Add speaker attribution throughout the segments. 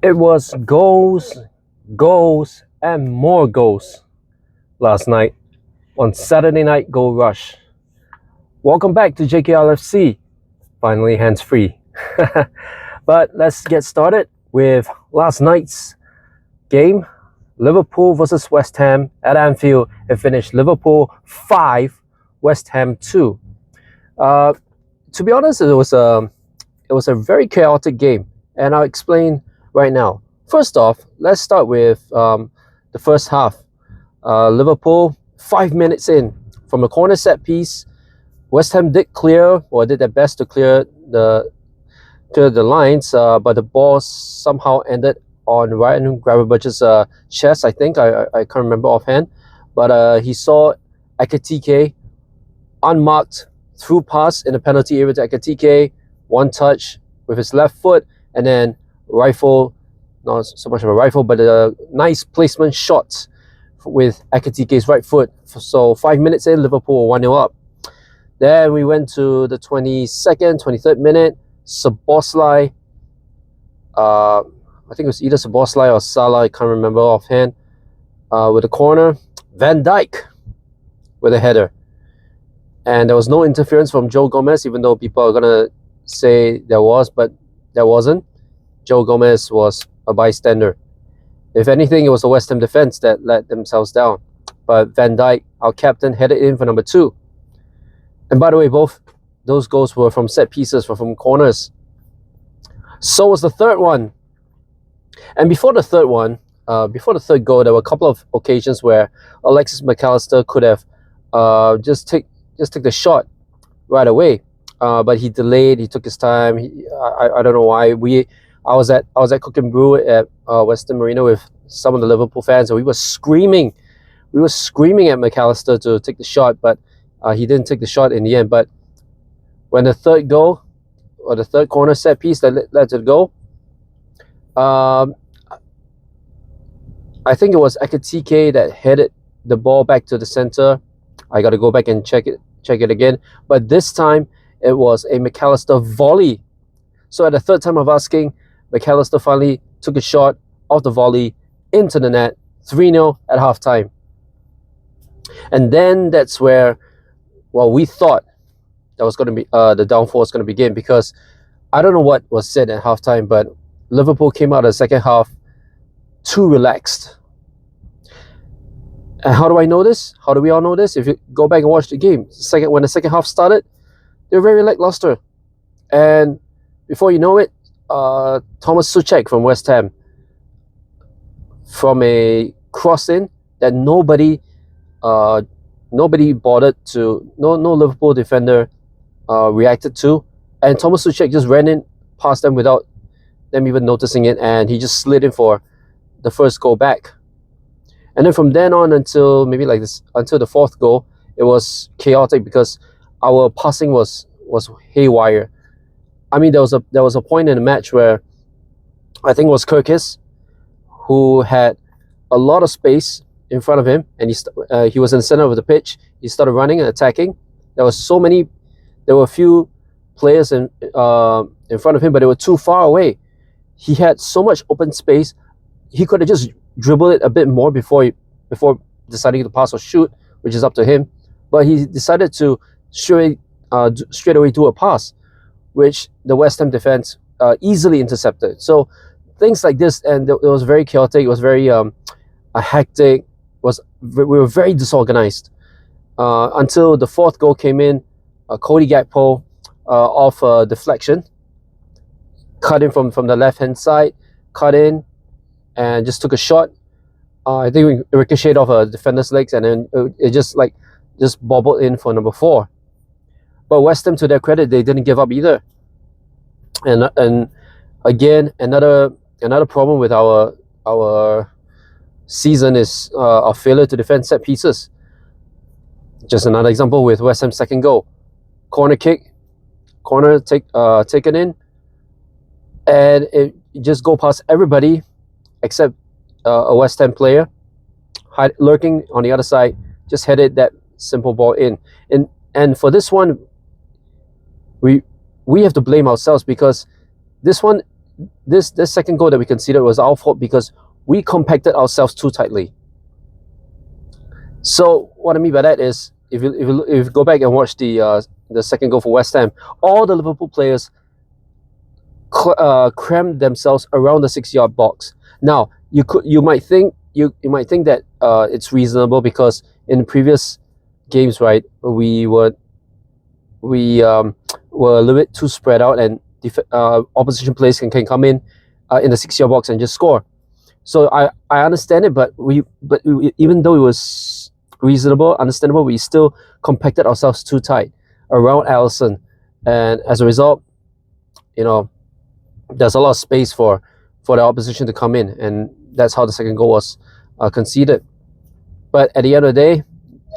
Speaker 1: It was goals, goals, and more goals last night on Saturday Night Goal Rush. Welcome back to JKLFC, finally hands free. But let's get started with last night's game. Liverpool versus West Ham at Anfield. It finished Liverpool 5, West Ham 2. To be honest, it was a very chaotic game, and I'll explain right now. First off, let's start with the first half. Liverpool, 5 minutes in, from a corner set piece, West Ham did their best to clear the lines, but the ball somehow ended on Ryan Gravenberch's chest, I think. I can't remember offhand. But he saw Ekitike unmarked through pass in the penalty area to Ekitike, one touch with his left foot, and then rifle, not so much of a rifle, but a nice placement shot with Ekitike's right foot. So 5 minutes in, Liverpool 1-0 up. Then we went to the 23rd minute. Szoboszlai, I think it was either Szoboszlai or Salah, I can't remember offhand, with a corner. Van Dijk with a header. And there was no interference from Joe Gomez, even though people are going to say there was, but there wasn't. Joe Gomez was a bystander. If anything, it was the West Ham defense that let themselves down. But Van Dijk, our captain, headed in for number 2. And by the way, both those goals were from set pieces, from corners. So was the third one. And before the third goal, there were a couple of occasions where Alexis McAllister could have just take the shot right away. But he delayed. He took his time. I don't know why. I was at Cook and Brew at Western Marina with some of the Liverpool fans, and we were screaming. We were screaming at McAllister to take the shot, but he didn't take the shot in the end. But when the third goal, or the third corner set piece that led to the goal, I think it was Ekitike that headed the ball back to the center. I got to go back and check it again. But this time, it was a McAllister volley. So at the third time of asking, McAllister finally took a shot off the volley into the net, 3-0 at halftime. And then that's where, we thought that was going to be the downfall was going to begin, because I don't know what was said at halftime, but Liverpool came out of the second half too relaxed. And how do I know this? How do we all know this? If you go back and watch the game, when the second half started, they were very lackluster. And before you know it, Thomas Souček from West Ham, from a cross-in that nobody bothered to, no Liverpool defender reacted to, and Thomas Souček just ran in past them without them even noticing it, and he just slid in for the first goal back. And then from then on until the fourth goal, it was chaotic because our passing was haywire. I mean, there was a point in the match where I think it was Kirkis who had a lot of space in front of him, and he was in the center of the pitch. He started running and attacking. There were a few players in front of him, but they were too far away. He had so much open space. He could have just dribbled it a bit more before deciding to pass or shoot, which is up to him. But he decided to straight away do a pass, which the West Ham defense easily intercepted. So things like this, and it was very chaotic. It was very hectic. We were very disorganized until the fourth goal came in. Cody Gakpo off a deflection, cut in from the left hand side, cut in, and just took a shot. I think it ricocheted off a defender's legs, and then it just bobbled in for number 4. But West Ham, to their credit, they didn't give up either. And again, another problem with our season is our failure to defend set pieces. Just another example with West Ham's second goal. Corner taken in, and it just go past everybody except a West Ham player lurking on the other side, just headed that simple ball in. And for this one, we have to blame ourselves, because this one, this second goal that we conceded was our fault because we compacted ourselves too tightly. So what I mean by that is, if you go back and watch the second goal for West Ham, all the Liverpool players crammed themselves around the 6-yard box. Now you might think that it's reasonable because in the previous games, right, we were a little bit too spread out, and opposition players can come in the 6-yard box and just score. So I understand it, but even though it was reasonable, understandable, we still compacted ourselves too tight around Alisson, and as a result, there's a lot of space for the opposition to come in, and that's how the second goal was conceded. But at the end of the day,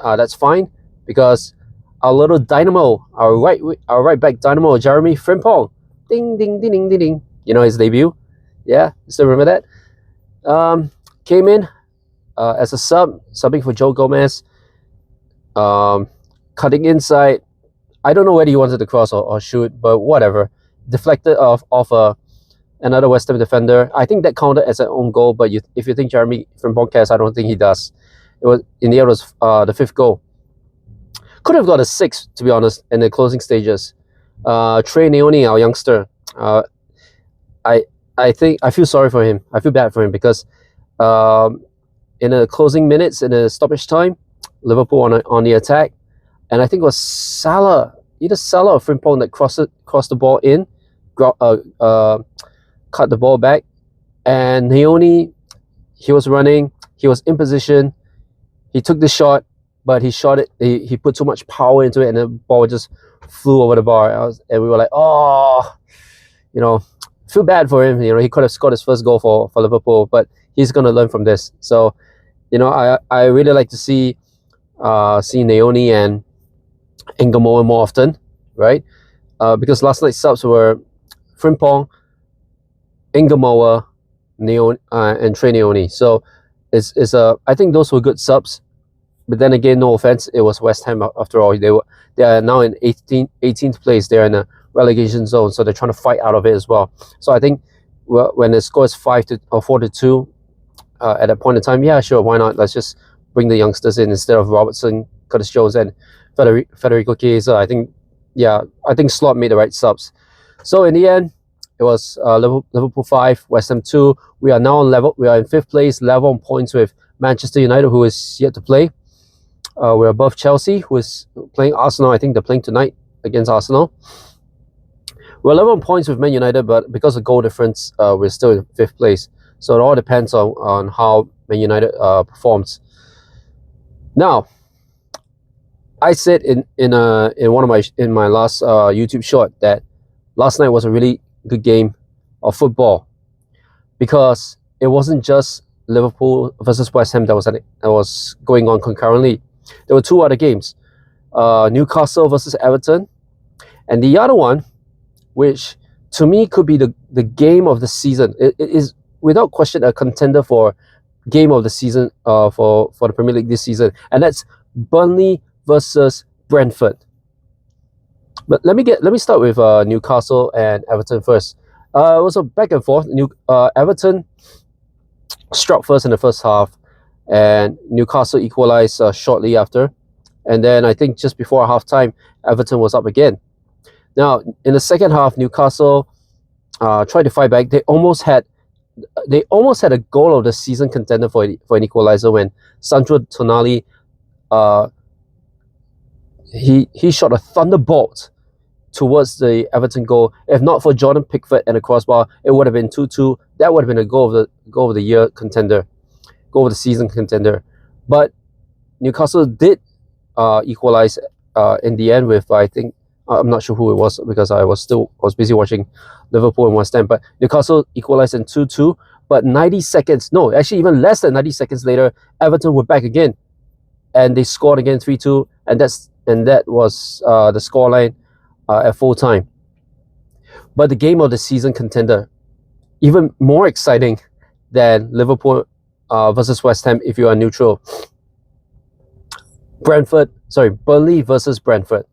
Speaker 1: that's fine because our little dynamo, our right back dynamo, Jeremy Frimpong, ding ding ding ding ding ding. His debut. Yeah, still remember that? Came in as a subbing for Joe Gomez, cutting inside. I don't know whether he wanted to cross or shoot, but whatever. Deflected off another West Ham defender. I think that counted as an own goal, but if you think Jeremy Frimpong cares, I don't think he does. It was in the end, it was the 5th goal. Could have got a 6th, to be honest, in the closing stages. Trey Neone, our youngster, I think I feel sorry for him. I feel bad for him because in the closing minutes, in the stoppage time, Liverpool on the attack, and I think it was Salah, either Salah or Frimpong that crossed the ball in, cut the ball back, and Neone, he was running, he was in position, he took the shot, but he shot it. He put too much power into it, and the ball just flew over the bar. And we were like, oh, feel bad for him. He could have scored his first goal for Liverpool, but he's gonna learn from this. So, I really like to see Neone and Ingamoa more often, right? Because last night's subs were Frimpong, Ingamoa, Neone, and Trey Neone. So I think those were good subs. But then again, no offense, it was West Ham after all. They are now in 18th place. They're in a relegation zone, so they're trying to fight out of it as well. So I think when the score is 4-2 at that point in time, yeah, sure, why not? Let's just bring the youngsters in instead of Robertson, Curtis Jones, and Federico Chiesa. I think Slot made the right subs. So in the end, it was Liverpool 5, West Ham 2. We are now on level. We are in 5th place, level on points with Manchester United, who is yet to play. We're above Chelsea, who is playing Arsenal. I think they're playing tonight against Arsenal. We're level on points with Man United, but because of goal difference, we're still in 5th place. So it all depends on how Man United performs. Now, I said in my last YouTube short that last night was a really good game of football because it wasn't just Liverpool versus West Ham that was going on concurrently. There were 2 other games, Newcastle versus Everton, and the other one, which to me could be the game of the season. It is without question a contender for game of the season for the Premier League this season, and that's Burnley versus Brentford. But let me start with Newcastle and Everton first. It was a back and forth. Everton struck first in the first half, and Newcastle equalized shortly after. And then I think just before halftime, Everton was up again. Now, in the second half, Newcastle tried to fight back. They almost had a goal of the season contender for an equalizer when Sandro Tonali he shot a thunderbolt towards the Everton goal. If not for Jordan Pickford and a crossbar, it would have been 2-2. That would have been a goal of the year contender, goal of the season contender. But Newcastle did equalize in the end with, I think, I'm not sure who it was because I was busy watching Liverpool and West Ham. But Newcastle equalized in 2-2. But 90 seconds, no, actually even less than 90 seconds later, Everton were back again, and they scored again 3-2, and that was the scoreline at full time. But the game of the season contender, even more exciting than Liverpool versus West Ham if you are neutral. Burnley versus Brentford.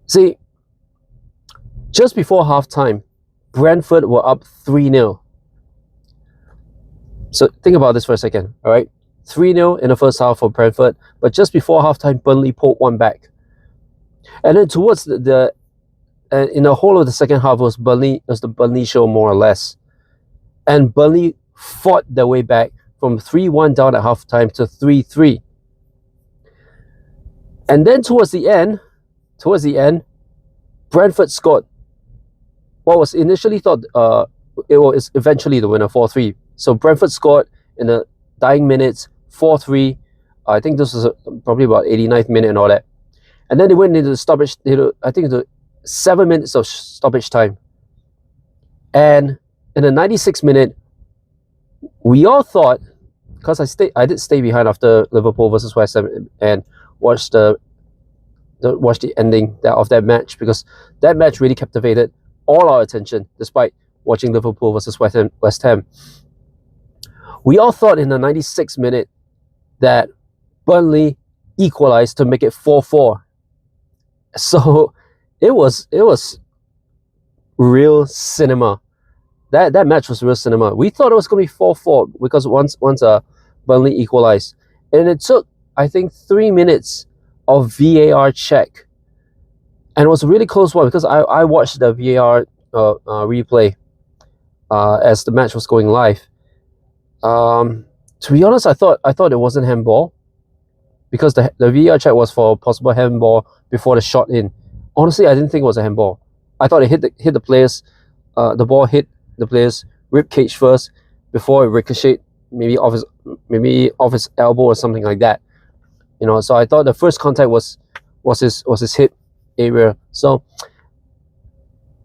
Speaker 1: See, just before halftime, Brentford were up 3-0. So think about this for a second, all right? 3-0 in the first half for Brentford, but just before halftime, Burnley pulled one back. And then towards in the whole of the second half was the Burnley show more or less. And Burnley fought their way back from 3-1 down at halftime to 3-3. And then towards the end, Brentford scored what was initially thought it was eventually the winner, 4-3. So Brentford scored in the dying minutes, 4-3. I think this was probably about 89th minute and all that. And then they went into the stoppage, I think the 7 minutes of stoppage time. And in the 96th minute, we all thought, because I did stay behind after Liverpool versus West Ham and watch the ending of that match, because that match really captivated all our attention despite watching Liverpool versus West Ham. We all thought in the 96th minute that Burnley equalized to make it 4-4. So it was real cinema. That match was real cinema. We thought it was going to be 4-4 because once Burnley equalized, and it took, I think, 3 minutes of VAR check, and it was a really close one because I watched the VAR replay as the match was going live. To be honest, I thought it wasn't handball because the VAR check was for possible handball before the shot in. Honestly, I didn't think it was a handball. I thought it hit the players. The ball hit the player's rib cage first before it ricocheted maybe off his elbow or something like that. So I thought the first contact was his hip area. So,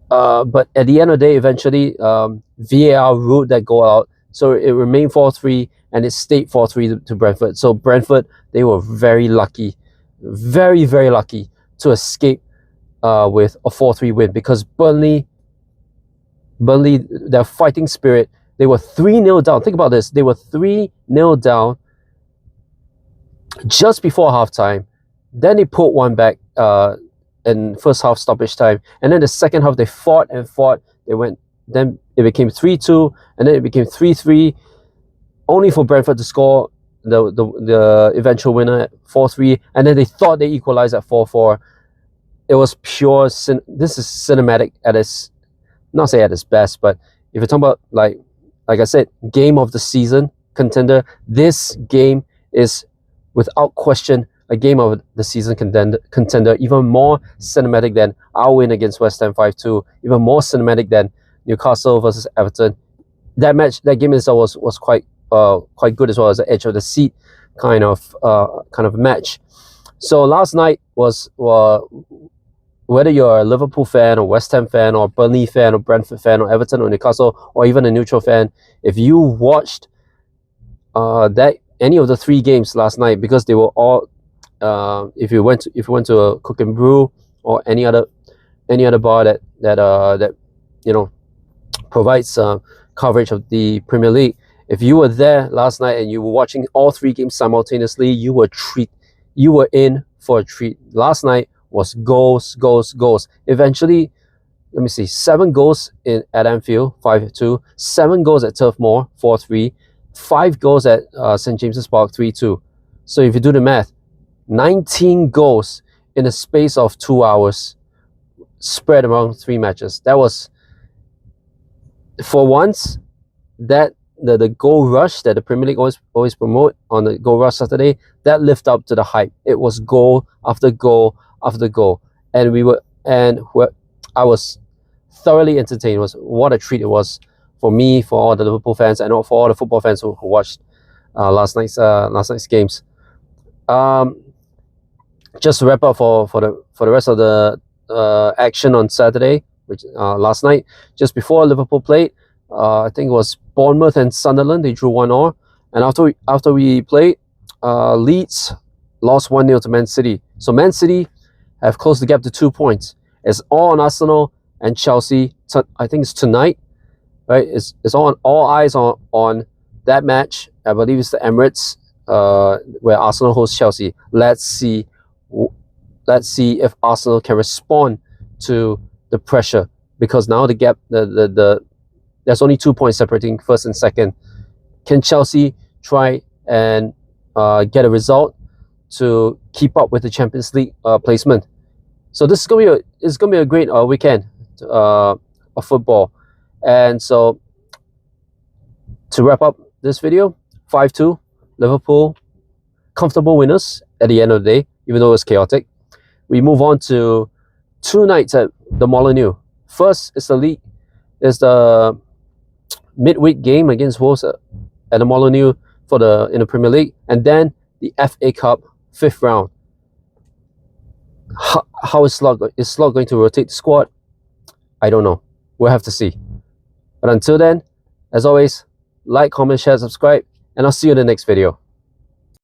Speaker 1: but at the end of the day, eventually VAR ruled that goal out. So it remained 4-3 and it stayed 4-3 to Brentford. So Brentford, they were very lucky, very, very lucky to escape with a 4-3 win, because Burnley, their fighting spirit, they were 3-0 down. Think about this. They were 3-0 down just before halftime. Then they pulled one back in first half stoppage time. And then the second half, they fought and fought. Then it became 3-2, and then it became 3-3, only for Brentford to score the eventual winner at 4-3, and then they thought they equalized at 4-4. It was pure this is cinematic at its, not say at its best, but if you're talking about like I said, game of the season contender, this game is without question a game of the season contender, even more cinematic than our win against West Ham 5-2, even more cinematic than Newcastle versus Everton. That game itself was quite good as well, as the edge of the seat kind of match. So last night was whether you're a Liverpool fan or West Ham fan or Burnley fan or Brentford fan or Everton or Newcastle or even a neutral fan, if you watched any of the 3 games last night, because they were all if you went to a Cook and Brew or any other bar that provides coverage of the Premier League, if you were there last night and you were watching all 3 games simultaneously, you were in for a treat. Last night was goals. Eventually, let me see, 7 goals at Anfield, 5-2, 7 goals at Turf Moor, 4-3, 5 goals at St James's Park, 3-2. So if you do the math, 19 goals in the space of 2 hours, spread among 3 matches. That was, for once, that the goal rush that the Premier League always promote on the Goal Rush Saturday, that lived up to the hype. It was goal after goal after goal, and I was thoroughly entertained. What a treat it was for me, for all the Liverpool fans, and for all the football fans who watched last night's games. Just to wrap up for the rest of the action on Saturday, which last night, just before Liverpool played, I think it was Bournemouth and Sunderland. They drew 1-1, and after we played, Leeds lost 1-0 to Man City. So Man City have closed the gap to 2 points. It's all on Arsenal and Chelsea. I think it's tonight, right? It's all eyes on that match. I believe it's the Emirates, where Arsenal hosts Chelsea. Let's see if Arsenal can respond to the pressure because now the gap, there's only 2 points separating first and second. Can Chelsea try and get a result to keep up with the Champions League placement? So this is gonna be a great weekend of football. And so to wrap up this video, 5-2 Liverpool, comfortable winners at the end of the day, even though it was chaotic. We move on to 2 nights at the Molineux. First is the midweek game against Wolves at the Molineux in the Premier League, and then the FA Cup 5th round. How is Slot going to rotate the squad? I don't know. We'll have to see. But until then, as always, like, comment, share, subscribe, and I'll see you in the next video.